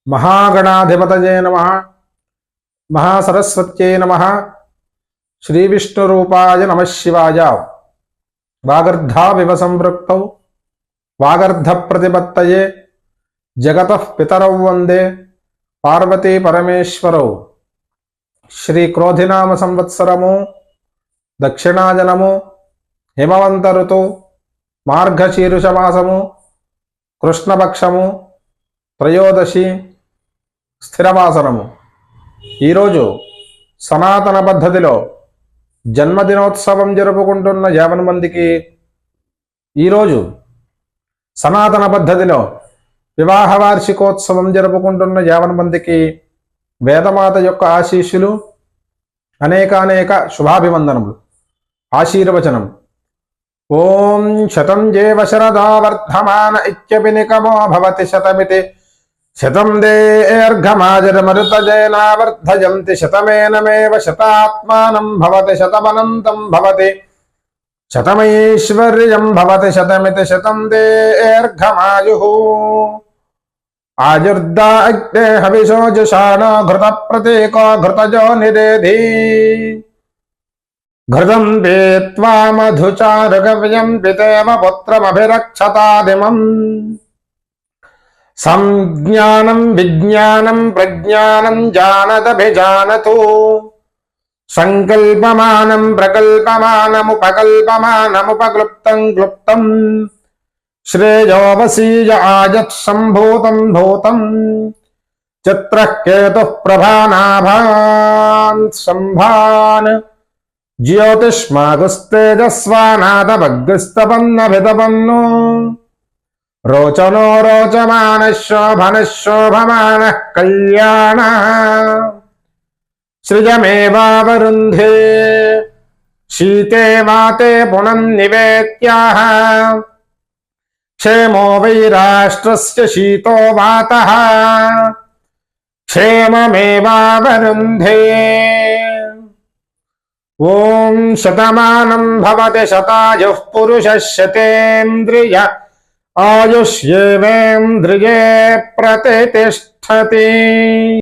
महागणाधिपतये नमः। महासरस्वत्यै नमः। श्रीविष्णुरूपाय नमः शिवाय। वागर्धाविव संपृक्तौ वागर्धप्रतिपत्तये जगतः पितरौ वन्दे पार्वती परमेश्वरौ। श्रीक्रोधिनाम संवत्सरमु दक्षिणाजनमु हिमवंत ऋतु మార్గశీర్షమాసము కృష్ణపక్షము త్రయోదశి స్థిరవాసనము। ఈరోజు సనాతన పద్ధతిలో జన్మదినోత్సవం జరుపుకుంటున్న 50 మందికి, ఈరోజు సనాతన పద్ధతిలో వివాహ వార్షికోత్సవం జరుపుకుంటున్న 50 మందికి వేదమాత యొక్క ఆశీస్సులు, అనేక శుభాభివందనములు, ఆశీర్వచనం। ఓం శతం జీవ శరదా వర్ధమాన ఇత్యభినికమో భవతి శతమితి శతం దీర్ఘమాజరమరుతజేనావర్ధయంతి శతమేనమేవ శతాత్మానం భవతి శతమనంతం భవతి శతమైశ్వర్యం భవతి శతమితి శతం దీర్ఘమాయుః। ఆయుర్దాగ్నే హవిషో జుషాణో ఘృత ప్రతీకో ఘృతజో నిదేధి घृतं वेत्वा मधुचारुकव्यं पितेव पुत्रमभिरक्षतादिमं। संज्ञानं विज्ञानं प्रज्ञानं जानदभिजानतु संकल्पमानं प्रकल्पमानमुपकल्पमानमुपक्लुप्तं क्लुप्तं श्रेयोवसीय आयत् सम्भूतं भूतं चित्रः केतुः प्रभानाभान् सम्भान् ज्योतिष्मागुस्तेजस्वानादभग्स्तपन्नभितपन्नो रोचनो रोचमानः शोभनः शोभमानः कल्याणः सृजमेवावरुन्धे शीते वाते पुनन्निवेत्याः क्षेमो वै राष्ट्रस्य शीतो वातः क्षेममेवावरुन्धे। ओम शतमानं भवति शतायुः पुरुषः शतेन्द्रिय आयुष्येवेन्द्रिये प्रतिष्ठति।